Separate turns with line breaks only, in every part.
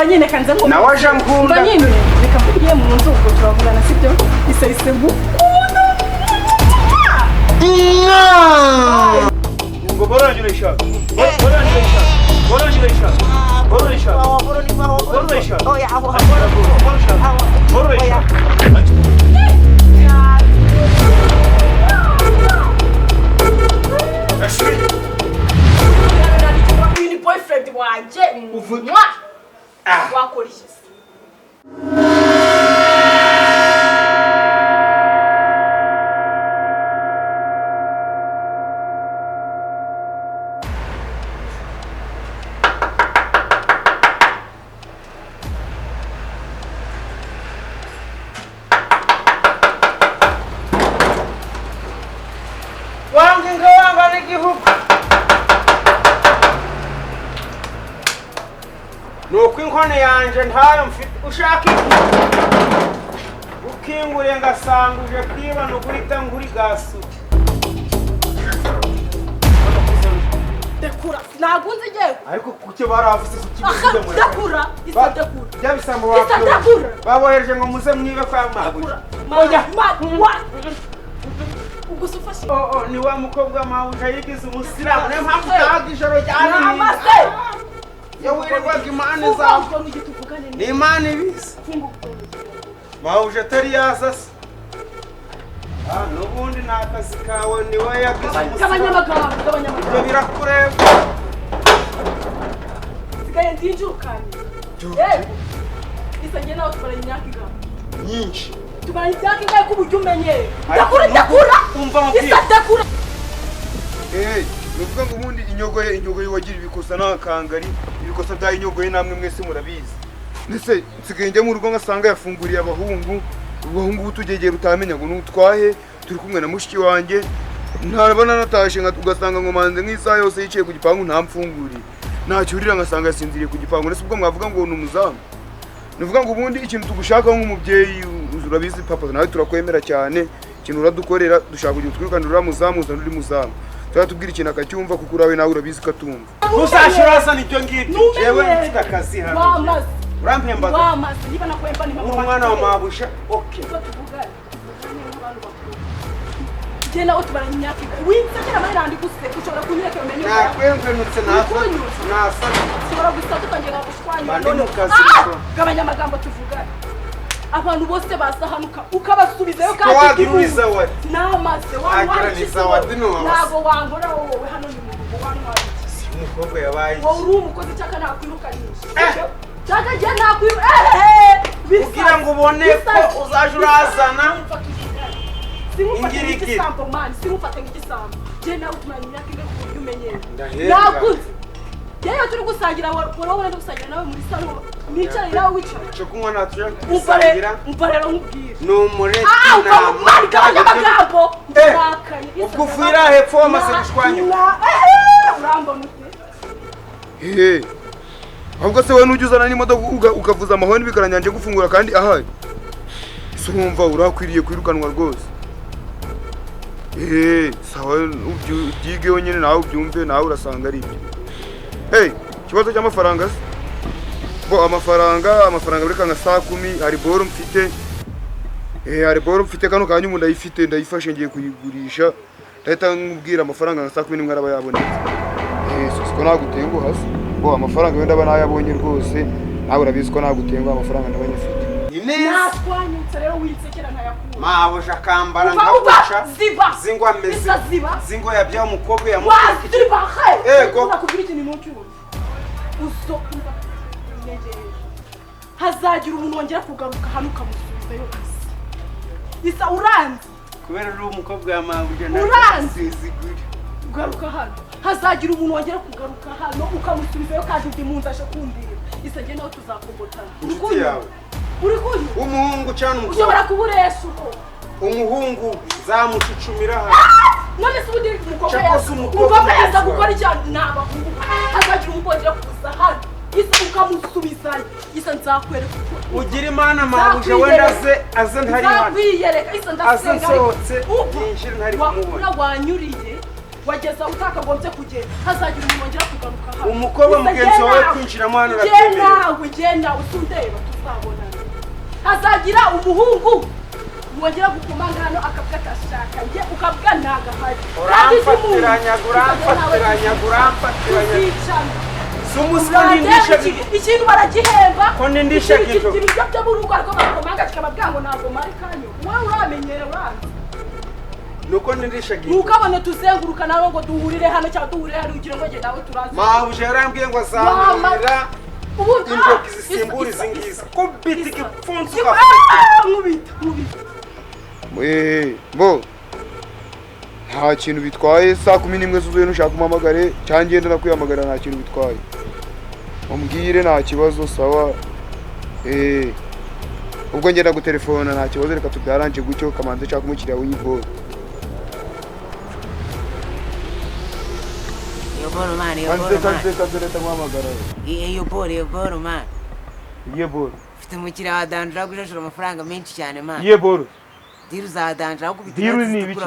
umva nyine kanze ngo
nawe aje nkunda
umva nyine reka mvugiye mu nzu ubwo turavugana sibyo isayise gukunda
ngo borangiresha
boyfriend wanje wakora iki
nuko inkone yanje ntayo mfite ushaka ukingure ngasanga uje kwiba no guhita nguri gasu
dekura nagunze jewe
ariko kuki baravuze kukibize muri
dekura isadekura
byabisamba wakura babohereje ngo muze mwibe kwa mabuja
oya wa ugusufashe
ni wa mukobwa mabuja yigize umusiramu ne mpamvu taga ijoro cyane yawirirwaga imana zawe ni imana ibizi mabuja atari yazase n'ubundi ni akazi kawe niwe yagize umusiramu ibyo birakureba
sigaye ndinjukanye isange nawe tumaranye imyaka ingana
nyinshi
tumaranye imyaka ingana ku buryo umenyeye ndakura isadekura
nuvuga ngo ubundi inyogoye wagira ibikosa n'akangari ibikosa bya inyogoye namwe mwese murabizi ndetse nsigaye njya mu rugo ngasanga yafunguriye abahungu butugegera utamenya ngo nutwahe turi kumwe na mushiki wanjye ntabona natashe ugasanga ngo manze nk'isaha yose yicaye ku gipangu ntamfunguriye nacyurira ngasanga yasinziriye ku gipangu ndetse ubwo mwavuga ngo ni umuzamu nuvuga ngo ubundi ikintu tugushakaho nk'umubyeyi urabizi papa nawe turakwemera cyane ikintu uradukorera dushaka kugira twirukane uriya muzamu uzana uri muzamu turatubwira ikintu akacyumva kuko urawe nawe urabizi ko atumva
ntuzashiraza nibyo ngibyo jewe mfite akazi hano urampembaga
wamaze niba nakwemba ni
uri umwana wa mabusha okay
je nawe tubaranye imyaka ingana winsakira amarandi guse ushobora kunyereka umenye
nakwemvenutse nasa
ushobora gusata ukanjye ngagushwanya
none
gabanya amagambo tuvugana abantu bose basahanuka ukabasubizayo
kandi wagiriza wati
namaze
wagiriza wati
ntago wangora wowe hano ni mu rugo wantwara
umukobwa yabaye
wowe uri umukozi cyaka nakwirukanisha cyaka je nakwiru
kugira ngo ubone ko uzaje urazana
ingiriki sampo man simufate ngigisambo je nawe tumanye imyaka ingana ku buryo umenyeye
nakuze
yewe turi gusangira wowe uri gusangira nawe muri salo nicaye nawe wicaye
cyo kunywa natuje gusangira
umparero nkubwira
no mureti
na magambo ndakaye
ubwo ufira hepfo wamaze gushwanya
urambona
ahubwo se wowe nujuzana n'imodoka ukavuza amahoni bikaranyanje gufungura kandi ahari se urumva urakwiriye kwirukanwa rwose sawa ubyigeho nyine nawe ubyumve nawe urasanga ari ibyo ikibazo cy'amafaranga se bo amafaranga bureka nka saa 10 hari boro mfite hari boro mfite kano kanya umuntu ayifite ndayifashe ngiye kuyigurisha ndahita nkubwira amafaranga nka saa 10 nimwe araba yabonetse siko nagutengo hasi bo amafaranga wenda aba nayabonye rwose nawe urabizi ko nagutengo amafaranga ndabanye mfite
natwanyutse rero witsekera nkayakura
mabuja kambara ngabuca zingwa meze zingo yabya umukobwa yamukije
ego nakubwira ikintu n'ucyumva uso negereje hazagira umuntu wongera kugaruka hano ukamusubizayo isa uranzi
kubera uri umukobwa ya mabuja
uranzi ugaruka hano hazagira umuntu wongera kugaruka hano ukamusubizayo kandi undi munsi aje kumbira isa nge nawe tuzakombotana uri kunywa
umuhungu cyane umukobwa
ushobora kuburesha uko
umuhungu zamucucumira hano
none se ubundi umukobwa yaza gukora icyaha n'abahungu hazagira umukobwa kuza hano isa ukamusubizayo isa nzakwereka
ugira imana mabuja wenda aze ntari hano
nzakwiyereka isa ndasenga
aze nsohotse yinjira ntari kumubona
wageza utakagombye kugenda hazagira umuntu wongera kugaruka hano
umukobwa mugenzi wawe kwinjiramo hano
genda usundeba tuzabonana hazagira umuhungu wongera gukomanga hano akavuga atashaka njye ukavuga ntagahari
uramfatiranya
ikintu baragihemba
ko ndindisha kintu
ibyo byo mu rugo ariko bakomanga kikababwira ngo ntabwo mari kanyo wowe uramenyere uranze
nuko ndindisha kintu
ntukabone tuzenguruka nawe ngo duhurire hano cyangwa duhurire hano ugira ngo njye nawe turazi
mabuje yarambwiye ngo azamurira injoki zisimbura izi ngizi kubita igipfunsi
nkubita
bo nta kintu bitwaye saa 11 zuzuye nushaka kumamagare cyangwa ngenda nakwiyamagara nta kintu bitwaye umbwire nta kibazo sawa ubwo ngenda gutelefona nta kibazo reka tubyaranje gucyo kamanze cyangwa umukiriya w'iboro
Boro man, yo boro man.
Ye boro.
Ufite umukiriya wa dandra gushashura amafaranga menshi cyane man.
Ye boro.
Diru za dandra gukubita.
Diru ni ibiki?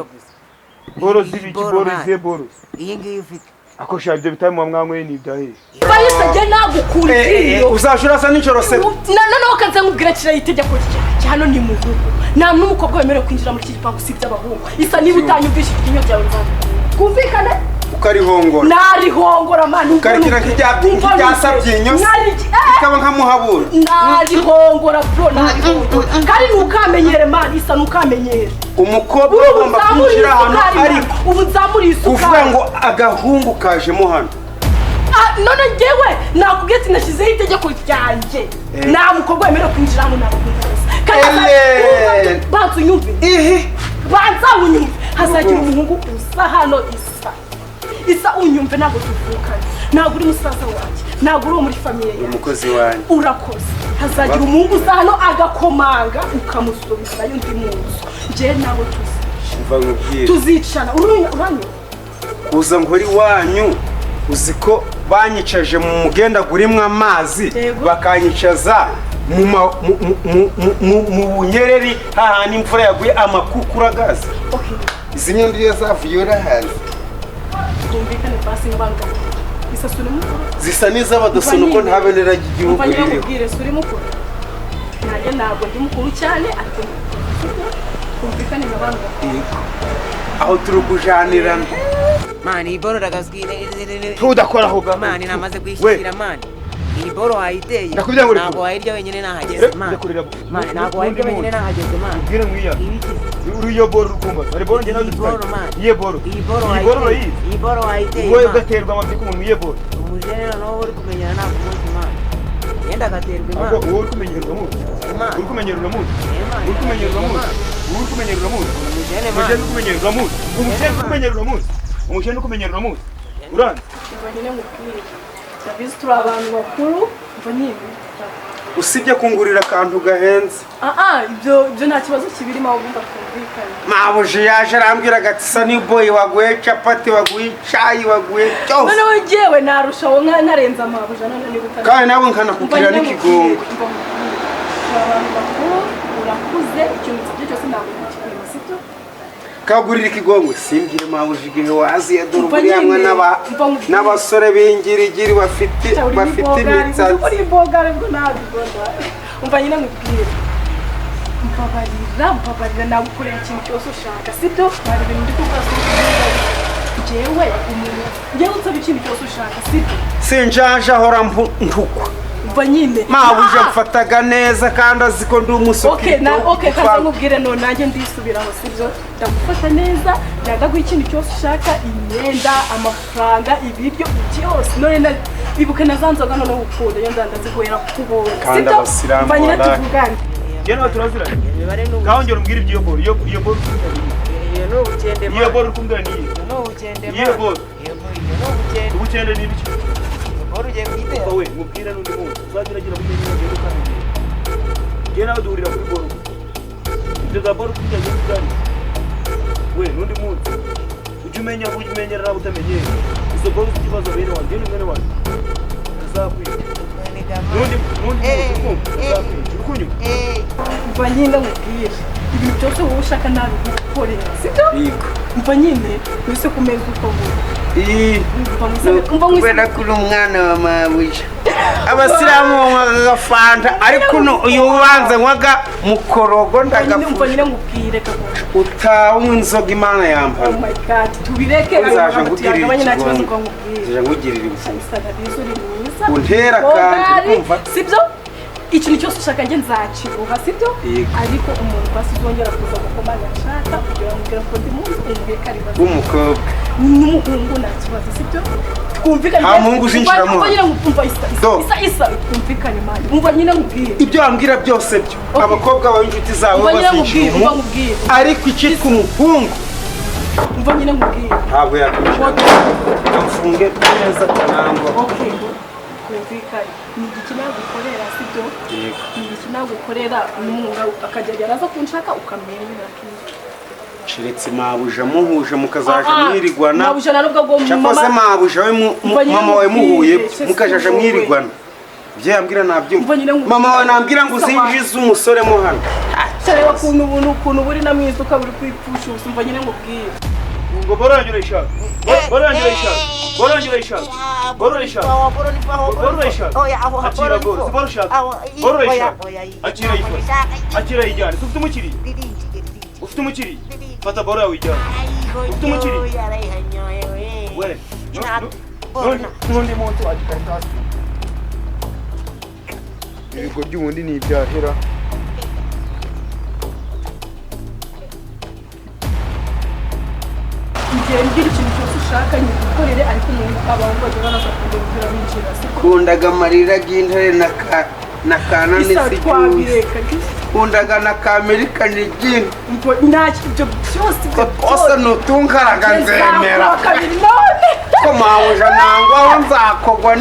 Boro zibiki boro ze boro.
Iyi ngiyi ufite.
Akosha ibyo bitari mu mwamwe ni ibyahe.
Bayise nagukuriye.
Uzashura sa n'icoro se.
Noneho kanze nkubwira kira itegeko rya hano ni mu rugo. Nta n'umukobwa wemerewe kwinjira muri iki gipangu usibye abahungu. Isa niba utanyumvisha ikinyo byawe nzakubwira. Kumvikane?
Ukarihongora.
Narihongora mani.
Ukarikira nk'ibyasabye inyosi. Ikaba nkamuhabura.
Narihongora bro narihongora. Kandi ntukamenyere mani isa ntukamenyere.
Umukobwa ugomba kwinjira hano ariko
ubu nzamuri isuka.
Uvuga ngo agahungu kajemo hano.
None ngewe nakubwiye ati nashyizeho itegeko ryanjye. Nta mukobwa wemerewe kwinjira hano nabakunda. Banza unyumve. Banza unyumve. Hazagira umuhungu usa hano isa unyumve ntabwo tuvukanye ntabwo uri musaza wanjye ntabwo uri muri famiye yawe
umukozi wanjye
urakoze hazagira umuhungu usa hano agakomanga ukamusubizayo undi munsi njyewe nabo tuzicana uranywa
uza ngo uri wanyu uzi ko banyicaje mu mugendagurimo amazi bakanyicaza mu bunyereri hahandi imvura yaguye amakukura gaze izi nyundi zavuye urahazi
kumvikane basi ngwanga isasune mukuru
zisa n'iz'abadasono ko ntabenera igihugu
ririho ubwire suri mukuru nanjye ntabwo ndi mukuru cyane ariko kumvikane ngabanga
aho turi kujanirana
mani iboro ragazwire
tudakora aho ga
mani namaze kwishikira mani iyi boro hayiteye ntabwo wayirya wenyine nahageze mani ntabwo wayirya wenyine nahageze mani
ubwire mwiya uriyo boro rukumba ari boro ngena
boro mani
iye boro
iyi boro hayiteye
wowe gaterwa amabyi ku muntu iye boro
umujene noneho uri kumenyana ntabwo umunsi mani yenda gaterwa imana
wowe uri kumenyerwa muzi uri kumenyerwa muzi uri kumenyerwa muzi uri kumenyerwa muzi umujene kumenyerwa muzi umujene kumenyerwa muzi umujene kumenyerwa muzi uranze
nyine mukuru ndabizi turi abantu bakuru mbonye
usibye kungurira akantu gahenze
ibyo nta kibazo kibirimo aho bumva kumvikana
mabuje yaje arambwira ati sa ni boy waguye capati waguye icyayi waguye cyose
noneho ngewe narushaho narenze amabuje none ni gutanga
kandi nawe nkanakubwira n'ikigongo
abantu bakuru urakuze ikintu cyose ntabwo kikwima sito
kagurira ikigongo simbwire mabuje igihe waziye dore uburihamwe n'abasore b'ingirigiri bafite imitsi
uri bogare bwo nabibona umva nyine mubwire mpabarira nagukorera ikintu cyose ushaka sibyo bari ibintu ndi kuvuga njyewe njyewe unsaba ikintu cyose ushaka sibyo
sinjaje ahora ntukwa
umva nyine
mabuje mfataga neza kandi azi ko ndi umusopi
kaza nkubwire none nanjye ndisubiraho sibyo ndagufata neza ndagaguha ikintu cyose ushaka imyenda amafaranga ibiryo byose none ibuke na za nzoga noneho ukunda iyo ndaziguhera kubona
kandi abasilamu
umva nyine tuvugane
Jeno turaziranye. Kaongera umbwira ibyo boro. Iyo boro.
No ukende ma.
Iyo boro kumbwira ni.
No ukende ma.
Iyo boro.
No ukende.
Ukende ni biki?
Boro je kwite.
Wowe mubwira n'undi muntu. Uzagiragira kumenya ngendo kandi. Jena udurira kuri boro. Ibyo za boro kujya gukani. We n'undi muntu. Ujumenyera nawe utamenye. Izo boro zikibazo bene wanjye n'umwe wanjye. Azakwiye. Nundi urukunyu
mva nyine mubwire ibintu byose wowe ushaka nabigukorera sibyo umva nyine wese kumeza uko
kubera kuri umwana wa mabuja abasilamu banywaga fanta ariko uyu ubanza nywaga mukorogo ndagafuka
nyine ngubwire
utawunywa inzoga imana yambaye.
Oh my god tubireke tuyagabanye nta kibazo ngo ngubwire
ngugirira ibifuza untera kandi kumva
sibyo ikintu cyose ushaka nge nzakibuha sibyo ariko umuntu basizongera kuza gukomanya nshaka kugira ngo ko ndi munsi umwe karibaza
umukobwa
n'umuhungu nta kibazo sibyo twumvikanye
nta muhungu uzinjiramo
nyine ngumva isa twumvikanye mani umva nyine ngubwire
ibyo wambwira byose byo abakobwa bawe inshuti zawe bazinjira ariko icyitwa umuhungu
umva nyine ngubwire
ntabwo yakwishyura amfunge neza kanangwa
kumvikanye ni igiki nagukorera sibyo ni igiki nagukorera umwunga akajya araza kunshaka ukamwenyura
shiretse mabuja muhuje mukazaje mwirigwana
mabuja narubwo ngo
mama mabuja we mama we muhuye mukajaje mwirigwana byo yambwira nabyumva mama we nambwira ngo uzinjize umusore mo hano
cyane ukuntu buri na mwiza ukaburi kwipfusha usumva nyine ngubwire
ngo boranyura ishaka akira rwose akira yijyane ufite umukiri fata boro yawe ijyane ufite umukiri we n'undi munsi wagikaritasi ibigo by'ubundi ni ibyahera
ngira ikintu cyose ushaka nyigukorere ariko umuntu abaho ngo baraza kugura binjira
kundaga amarira y'intare na kana n'isigiye kundaga na kamerika n'igini
nta kintu cyose
kose nutungaraga nzemera ko mabuja nangwa aho nzakogwa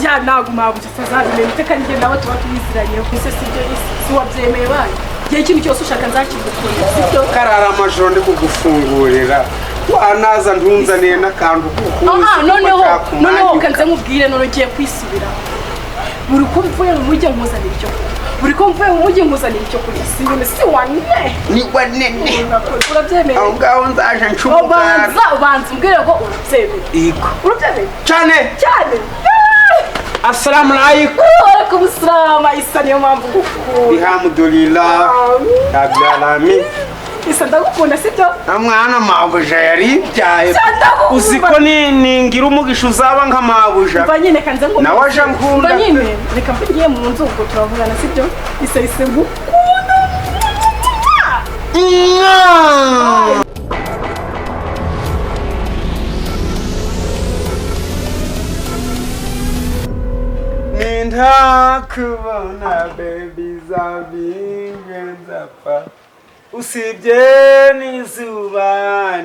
ya ntabwo mabuja atazabimenya iteka n'igenda abo tuba tubiziranye ku isi sibyo si wabyemeye bayo igihe ikintu cyose ushaka nzakigukorera sibyo
karara amajoro ndi kugufungurira wanaza ntunzaniye n'akantu
noneho kanze nkubwire none ugiye kwisubira buri ko mvuye mu mujyi nkuzanira icyo kurya si wane
ni wanene
urabyemeye
aho ngaho nzaje nshubuka
ubanza umbwire ngo urabyemeye
cyane assalamu alaikum
alaikum assalam isa niyo mpamvu gukunda
alhamdulillah rabbil
isa ndagukunda sibyo
mwana mabuja yari ibyaye uziko ningira umugisha uzaba nka mabuja
nyine kanze ngo
nawe aje nkunda
nyine reka mvugiye mu nzu ubwo turavugana sibyo isa ngukunda
nintakubona baby zabinge nzapfa usibye n'izuba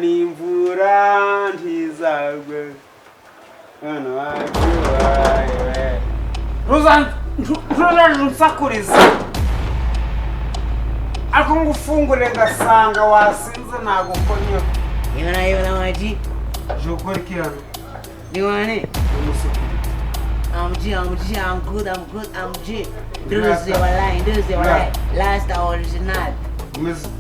n'imvura ntizagwe hano wacyubaye nsakuriza ariko ngufungure ngasanga wasinze ntabwo konyeho
Yona maji
jokora iki hano
niwane I'm good. Nduze walai. Last original.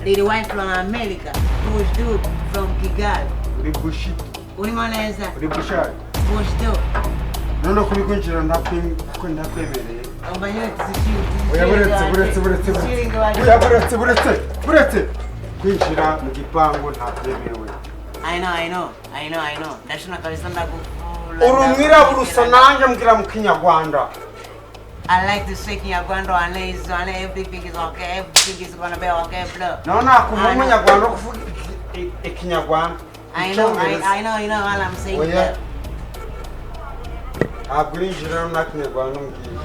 Lady wife from America. Bush dude from Kigali.
Ribushito.
Ulimoneza.
Ribushari.
Bush dude.
Nono kuri kwinjira ndakwemereye.
Ambanyoti
buretse kwinjira mu gipangu ntabyemewe.
I know. Ndashona kabisa ndagukunda.
Urumwirabura usa nanjye mbwira mu Kinyarwanda.
I like to say Kinyarwanda and everything is okay. Everything is gonna be okay, bro.
No, nakumva umunyarwanda kuvuga Ikinyarwanda.
I know all I'm saying.
Oya. Agurinjira na Kinyarwanda mbwira.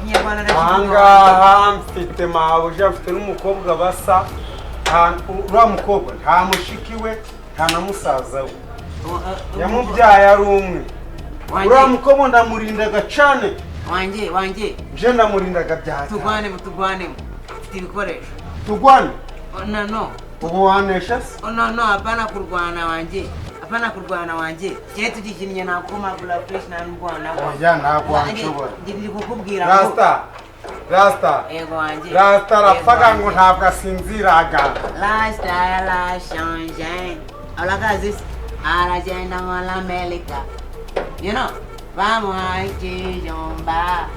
Kinyarwanda ndashona.
Anga mfite mabuja mfite n'umukobwa basa. Uriya mukobwa nta mushikiwe nta na musaza we. Yamubyaye ari umwe. Uriya mukobwa ndamurindaga cyane.
Wanje.
Je ndamurindaga byata.
Tugwane. Mfite ibikoresho.
Tugwane?
No.
Ubu wanesha se?
No, hapana kurwana wanje. Je tugikinnye nakoma bula fresh na ndwana.
Oya ntabwo wanshobora.
Ndiri kukubwira
Rasta. Rasta.
Ego wanje.
Rasta rafaga ngo ntabwo asinziraga.
Lifestyle change. Alakazi aragenda muri America. You know, vamos ikijumba.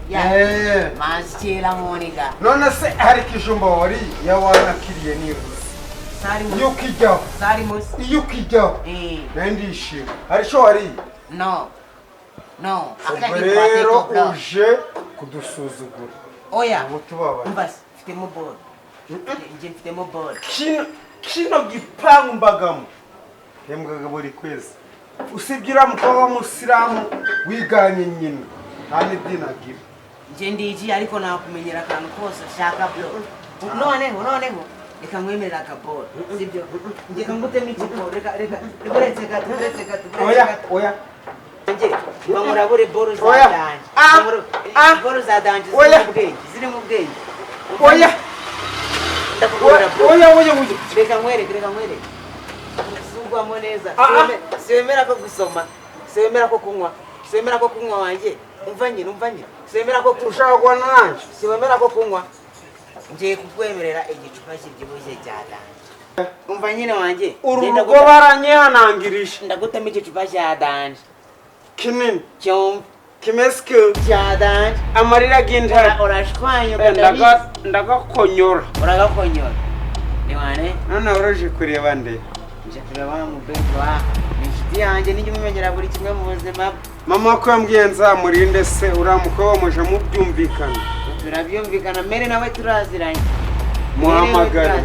Yeah. Mashyira Monica.
None se hari kijumba wari yawanakiriye nibuze.
Sari
Yukijyaho.
Sari mus.
Yukijyaho. Nandishima. Hari cyo wari?
No.
Rero uje kudusuzugura.
Oya. Mbas, mfitemo ball. Nje mfitemo ball.
Kino gipangu mbagamo. Hembwaga buri kwezi. Usigira mukobwa w'umusiramu wiganye nyina. Nta n'idini agira.
Nje ndiji ariko nakumenyera akantu kose shaka blo. Noneho. Reka nkwemerera akaboro. Sibyo. Nje kangutemo ikipo. Reka. Uretse gato. Oya. Nje bamurabure boro za danje. Boro za danje ziri mu bwenge.
Oya. Oya.
Reka nkwere. Sugwamo neza. Siwemera ko gusoma. Siwemera ko kunywa wanje. Umva nyine. Siwemera ko
ushaka nanje.
Siwemera ko kunywa. Nje kukwemerera igicupa cy'ibyibushye cya danje. Umva nyine wanje.
Urugo baranyihanangirije.
Ndagutema igicupa cya danje.
Kinini.
Cyombi.
Kimeske.
Cya danje.
Amarira g'intare.
Urashwanya
ndagakonyora.
Uragakonyora. Niwane?
None uraje kureba nde?
Nje kureba mu bendwa. Inshuti yanjye n'ijye mumenyera buri kimwe mu buzima.
Mama ko yambwiye nzamurinde se uramuko muje mubyumvikana.
Turabyumvikana mere nawe turaziranye.
Muhamagare.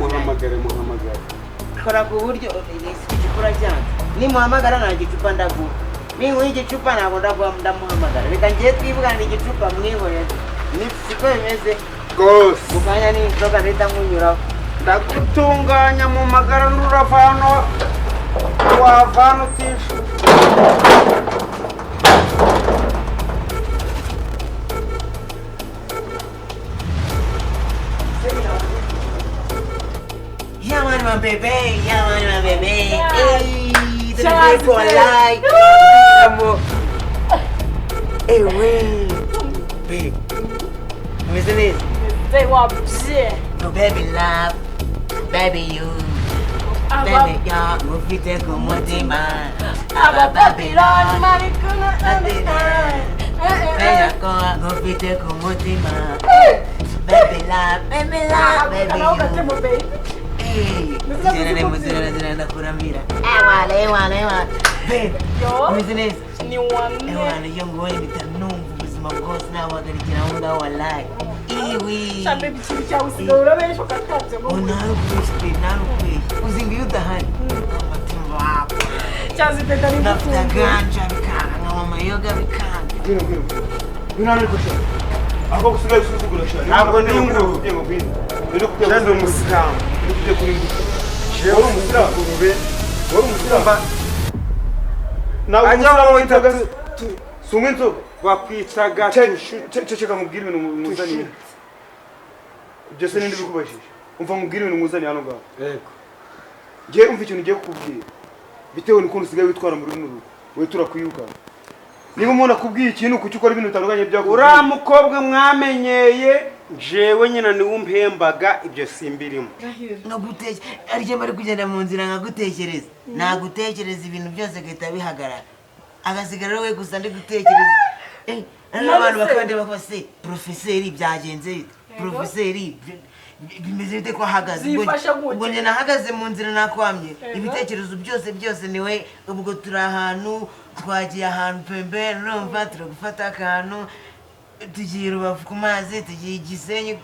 Kora ku buryo igicupura cyanze. Ni muhamagara nta gicupa ndaguha. Ninguha igicupa ntabwo ndamuhamagara. Reka ngiye twivugana igicupa mwihorere. Ni siko bimeze.
Gose.
Mukanya ni inzoga ndahita nkunyuraho.
Ndagutunganya mu magara n'uravano. Wavana utisha.
Yeah, man, my baby. Hey, the baby for life. Hey, wait. Babe. Listen this.
Say what shit.
No, baby, love. Baby, you. Baby, y'all. Move it to come with the man.
Aba Babylon, maricona,
Move it to come with the man. Baby, love. Baby, you. Zinaenda kuramira. Ewa. Babe, business.
Ni one.
Ewa, yongo ni tanungu buzima bwose nabagarikira unda wallahi. Iwi.
Shambe bichiri cya usigura besho katavye ngo.
Narukwishye. Uzingi udahari. Amatimba wapo.
Chazi peta ni
Nafuta ganja bikanga, ngama yoga bikanga.
Binani ko sha. Ako kusigaye usuzugura sha.
Ntabwo ni inguru. Kandi umusiramu. Wari umusiramu. Ajya wamwitaga
Sumwe inzoga.
wakwitaga
Ceceka mubwira ibintu muzaniye. Ibyo se nindi bikubashije. Umva mubwira ibintu muzaniye hano ngaho.
Yego.
Ngiye umva ikintu ngiye kukubwira. Bitewe n'ukuntu usigaye witwara muri runo rugo. We turakuyuka. Niba umuntu akubwiye ikintu kuki ukora ibintu bitandukanye byakubwiye.
Uriya mukobwa mwamenyeye jewe nyina niwe umpembaga ibyo simbirimo.
Arije bari kugenda mu nzira nkagutekereza. Nagutekereza ibintu byose gahita bihagarara. Agasigara we gusa ndi gutekereza. N'abantu bakande bakose professeur byagenze. Professeur bimeze bite ko ahagaze. Ubwo njye nahagaze mu nzira nakwamye. Ibitekerezo byose niwe ubwo turi ahantu twagiye ahantu pembe numva turagufata akantu. Tugiye Rubavu ku mazi, tugiye Gisenyi,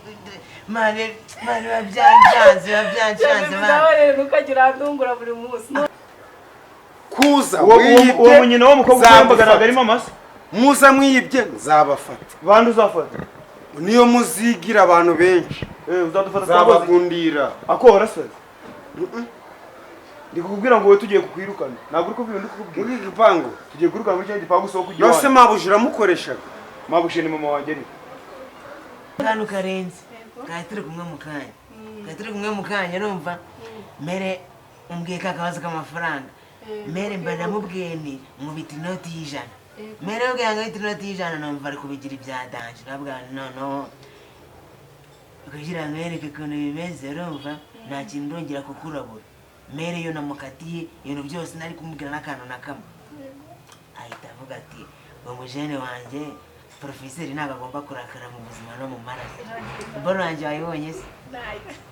mane babyanjanze
mane. Ukagira ndungura buri munsi.
Kuza
uwo munyina wo mukobwa wambaga nagarimo amase.
Muza mwibye nzabafata.
Bandi uzafata.
Niyo muzigira abantu benshi.
Uzadufata
zabagundira.
Akora se. Ndikubwira ngo we tugiye kukwirukana. Ntabwo uri kubwira ndikubwira.
Muri gipangu
tugiye kwirukana muri cyo gipangu soko kugira.
Yose mabujira mukoreshaga.
Mabushe ni mama wanjye ni.
Kanu karenze. Katire kumwe mu kanya numva. Mere umbwiye kakabaza k'amafaranga. Mere mbana mubwiye ni nkubita inoti y'ijana. Mere ubwiye ngo inoti y'ijana numva ari kubigira ibya danje. Nabwa no. ukagira mwereke ukuntu bimeze urumva nta kintu ndongera kukurabura mere yo namukatiye ibintu byose nari kumubwira n'akantu na kamwe ahita avuga ati ngo mujene wanjye porofeseri ntabwo agomba kurakara mu buzima no mu maraso mbona wanjye wayibonye se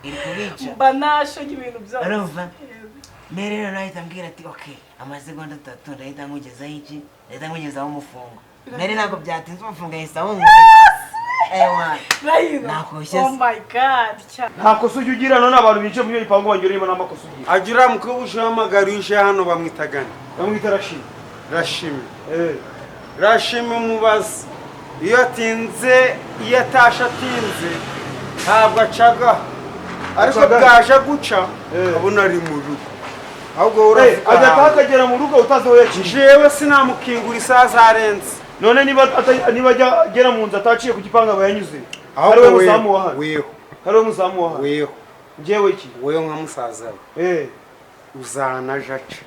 iri kubica
mba nashonye ibintu byose
urumva mere rero nahita ambwira ati okay amasegonda 3 ndahita nkugezaho iki ndahita nkugezaho umufungo mere ntabwo byatinze umufungo yahise awungura
oh my god
nta kosa ujya ugira none abantu bicaye mu gipangu banyureyemo n'amakosa ugira
agira mukubuje w'amagaruje hano bamwitagana
bamwita Rashimi
Rashimi umubazi iyo atinze iyo atashe atinze ntabwo acaga ariko bwaje guca abona ari mu rugo ahubwo
ajya akagera mu rugo utazi aho yaciye
jewe sinamukingura isaha zarenze
none niba ajya agera mu nzu ataciye ku gipanga aba yanyuze
ari
we muzamu wa hano
weho
ari we muzamu wa hano
weho
njyewe iki
weho nka musaza we uzana jaca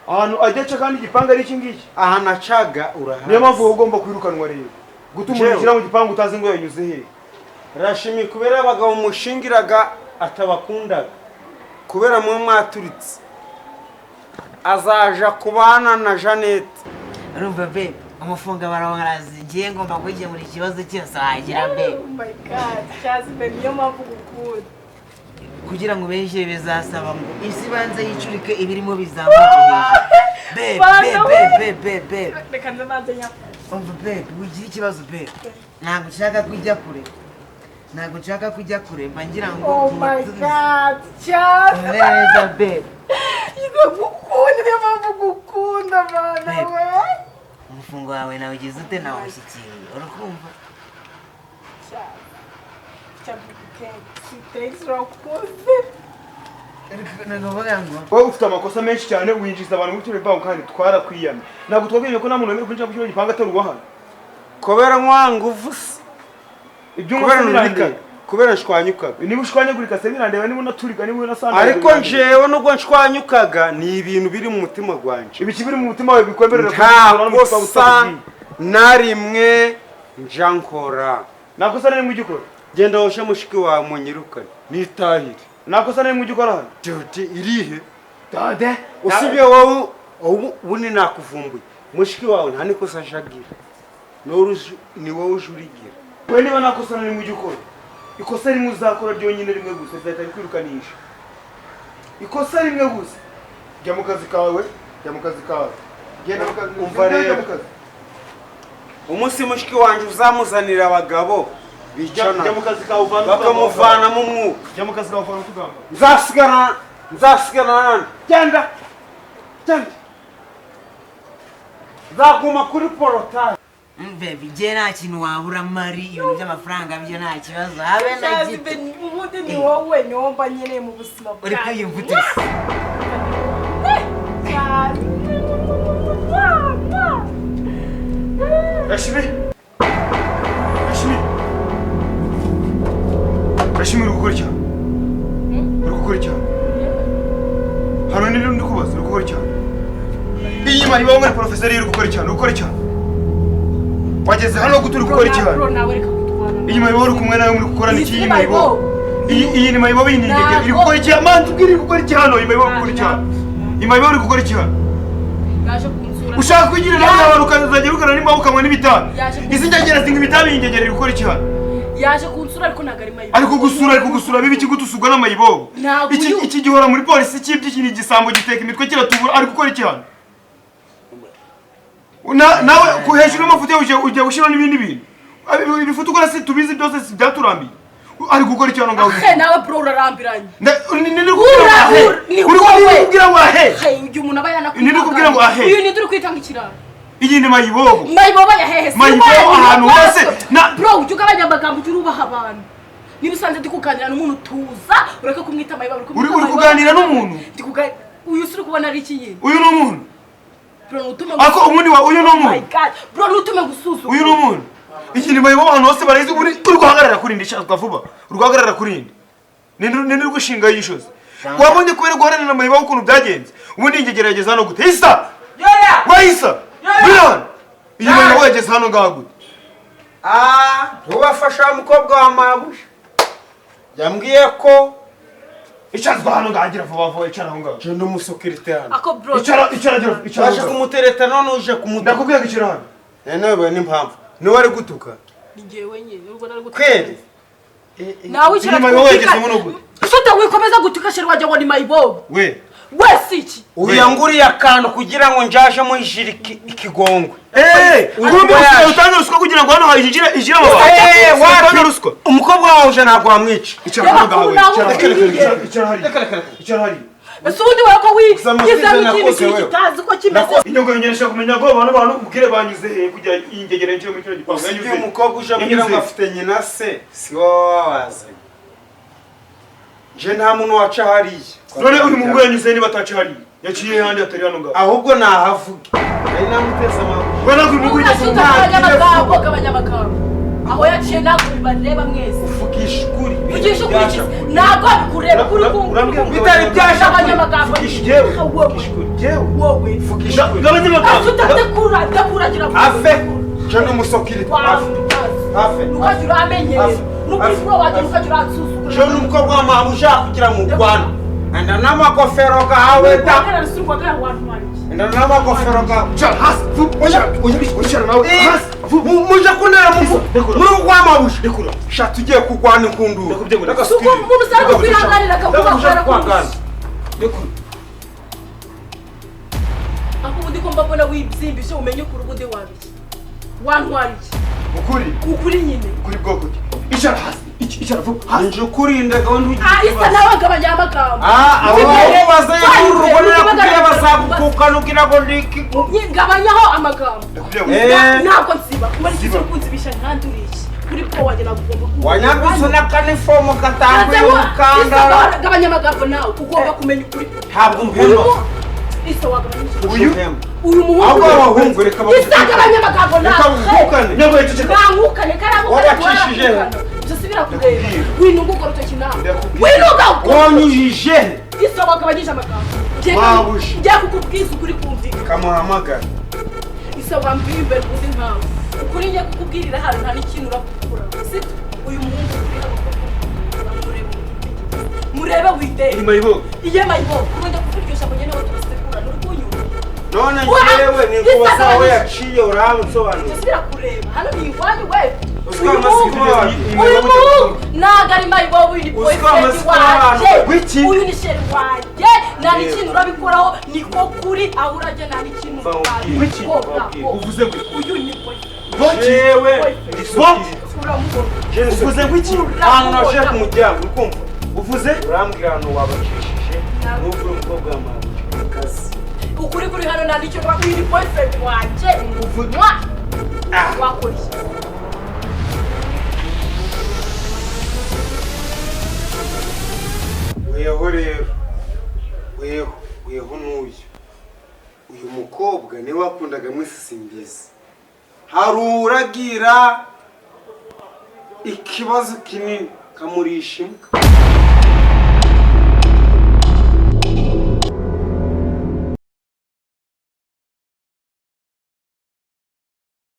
ahantu ajya aca kandi igipanga ari iki ngiki
ahantu acaga urahazi
niyo mpamvu wowe ugomba kwirukanwa rero gutuma umuntu ushyira mu gipangu utazi ngo yanyuze he
Rashimi kubera abagabo mushingiraga atabakundaga kubera mwe mwaturitse azaja kubana na Jeannette
urumva be umufunga barawarazi ngiye ngomba kugikemura ikibazo cyose wagira be
oh my god cyazi be niyo mpamvu gukunda
kugira ngo benshi bizasaba ngo isi banze yicurike ibirimo bizamuka hejuru be
reka nzabanze nya
umva be ugira ikibazo be ntabwo nshaka kujya kure mba ngira ngo
oh my god cyazi
neza be
gukunda niyo mpamvu gukunda bana we
umufungo wawe nawe ugize ute nawe ushyikiriye urakumva
wowe ufite amakosa menshi cyane winjiza abantu muri turi bank kandi twarakwiyana ntabwo twabwiye ko nta muntu wemerewe kwinjira mu kigo gipanga atari uwa hano
kubera nkwanga uvuze kubera nshwanyukaga
niba ushwanyagurika se birandeba niba unaturiga niba unasanga
ariko njewe nubwo nshwanyukaga ni ibintu biri mu mutima gwanje
ibiki biri mu mutima wawe bikwemerera
nta kosa na rimwe nja nkora
nta kosa na rimwe ujya ukora
genda woshe mushiki wawe munyirukane nitahire
nta kosa na rimwe ujya ukora hano
jote irihe
dade
usibye wowe ubundi nakuvumbuye mushiki wawe nta nikosa ajagira ni wowe ujurigira
we niba nta kosa na rimwe ujya ukora ikosa rimwe uzakora ryonyine rimwe gusa zahita rikwirukanisha ikosa rimwe gusa jya mu kazi kawe genda mu kazi
umva rero umunsi mushiki wanjye uzamuzanira abagabo bicana
jya mu kazi kawe
bakamuvanamo umwuka
jya mu kazi kawe uvana utugamba
nzasigarana genda nzaguma kuri porotaje
Baby, je nta kintu wabura mari ibintu by'amafaranga byo nta kibazo habe na gito.
Ubundi ni wowe niwo mba nyene mu buzima bwawe.
Uri kwiyumvutse.
Rashimi uri gukora cyane. Hano ni ndi kubaza uri gukora cyane. Iyi mari bawe muri professeur uri gukora cyane. Wageze hano guturi gukora cyane. Iyi mari bawe kumwe nawe muri gukora ni iyi mari bawe. Iyi ni mari bawe yinigege iri gukora cyane. Man tubwire gukora cyane iyi mari bawe gukora cyane. Iyi mari bawe uri gukora cyane. Ushaka kugira nawe abantu ukazajya bukana nimba ukamwa n'ibitabi. Izi ngegera zinga ibitabi ingegera iri gukora cyane.
Yaje kunsura ariko nagari mayibo.
Ariko gusura bibi kigutusugwa n'amayibo. Iki gihora muri polisi cy'ibyiki ni gisambo giteka imitwe kiratubura ari gukora cyane. Nawe kuhejuru amafuti ujya gushira n'ibindi bintu. Ibifutu ukora si tubizi byose byaturambiye. Ari gukora cyane ngaho.
Nawe bro urarambiranye.
Uri kubwira ngo ahe.
Uyu umuntu aba yanakubwira.
Nindi kubwira ngo ahe.
Uyu ni turi kwitanga ikiraro.
Iyi ni mayibobo.
Mayibobo yahehe.
Mayibobo ahantu hose.
Bro ujya ugabanya amagambo ujya urubaha abantu. Niba usanze ndi kuganira n'umuntu tuza ureka kumwita mayibobo.
Uri kuganira n'umuntu?
Uyu suri kubona ari iki yindi.
Uyu ni umuntu.
Bro nutume.
Ako umuntu wa uyu ni umuntu.
My God. Bro nutume gusuzuma.
Uyu ni umuntu. Iki ni mayibobo ahantu hose barayizi uri guhagarara kuri ndi shaka vuba. Uri guhagarara kuri ndi. Nindi uri gushinga yishoze. Wabonye kubera guharana na mayibobo ukuntu byagenze. Ubundi ingegerageza hano gute. Isa. Wahisa. Bilan. Iyi mayibobo yageze hano ngaho gute.
Ubafasha umukobwa wa mabuja. yambwiye ko
icarazwa hano ngagira vuba vuba icara aho ngaho.
je n'umusekirite hano.
ako bro
Icara.
Waje kumutereta none uje kumuta.
Ndakubwiye ko icara hano.
Nawe n'impamvu. Ni wari gutuka.
ngewe nyine ubwo nari
Kweli?
nawe icara Ufite wikomeza gutuka sheri wajya ngo ni mayibobo. Wese iki?
Uyanguriye akantu kugira ngo njaje mu ijiri ikigongwe.
Urumva utanga ruswa kugira ngo hano hajira
watanga ruswa. Umukobwa wawe uje ntabwo wamwica.
Icara hano ngawe. Icara hari.
Ese undi wako wigize ikintu kitazi ko kimeze.
Inyogoye nyeresha kumenya ngo abantu mubwire banyuze he kujya ingegere nje mu kino gipangu.
Yanyuze umukobwa uje kugira ngo afite nyina se. Si wowe wawaze. Je nta muntu waca hariya.
None uri mu yanyuze niba ataca hariya. Yaciye handi atari hano ngaho.
Ahubwo nahavuga. Ari namuteza amaguru.
Bana kuri mu kujya
abanyamagambo. Aho yaciye nakubibareba mwese.
Uvugisha ukuri.
Uvugisha ukuri. Ntabwo bikureba kuri kumva.
Bitari byasha
abanyamagambo.
Jewe.
Wowe.
Uvugisha abanyamagambo.
Ndakuragira.
Afe. Je n'umusokiri. Afe.
Nukajura amenyere. Nukuri wajya nukajura atsusu.
Je n'umukobwa wa mabuja kugira mu Rwanda. Enda n'amagofero gawe ta. Enda n'amagofero gawe.
Hasi. Ushara nawe. Hasi.
Muje kunera muri kwa mabuja. Sha tugiye kugwana inkundura.
Suko umuntu usanzwe kwihanganira akavuga kwara. Akubundi ko mbabona wibyimbishe umenye kuri ubundi wabiki. Wantwari iki? Ukuri nyine.
Ukuri bwoko ki? Icara hasi. Icara vuba.
Nje kurinda gahunda ugiye.
Isa n'abagabanya amagambo.
Abo bazaye urubona kugira bazagukukana ugira ngo ndiki.
Ngabanyaho amagambo. Ntabwo nsiba. Kuba iki kunzibisha ntanduriki. Kuri ko wagera kugomba.
Wanyambise na kanifomu katambuye ukanda.
Gabanya amagambo nawe ugomba kumenya ukuri.
Ntabwo mpemba.
Isa wagabanya.
Uyu muhungu w'abahungu reka
isagabanya amagambo nawe.
Nyagoye tuceka.
Nankukane karamuka.
Wabacishije.
Tusubira kureba. Winunga ukora kinama. Winunga.
Wanyujije.
Isa wagabanyije amagambo.
Mabushi.
Njya kukubwiza ukuri kumvika.
Kamuhamagara.
Isa wambwiye imbere kundi nkawe. Ukuri njye kukubwirira hano nta n'ikintu urakukura. Sito uyu muhungu uri hano. Murebe wide.
Ni mayibo.
Iye mayibo. Kurunda kukuryoshya mu nyene watusekura n'urukunyura.
None ngewe ni kubaza we yaciye uramusobanura.
Tusubira kureba. Hano ni iwanyu we.
Usiku amasikwa.
Nagari mayibo wini boyfriend waje. Uyu ni sheri waje. Nani kintu urabikoraho niko kuri ahuraje nani kintu.
Uvuze ngo
uyu ni boy.
Jewe
uvuze ngo iki?
Hano naje ku muryango ukumva. Uvuze urambwira hano wabacishije. N'ubwo umukobwa amabuye kazi.
Ukuri kuri hano nani cyo uyu ni boyfriend waje. Uvunwa. Wakora iki?
Weho rero. Weho n'uyu. Uyu mukobwa ni wakundaga mwese simbizi. Haruragira ikibazo kinini kamurisha imbwa.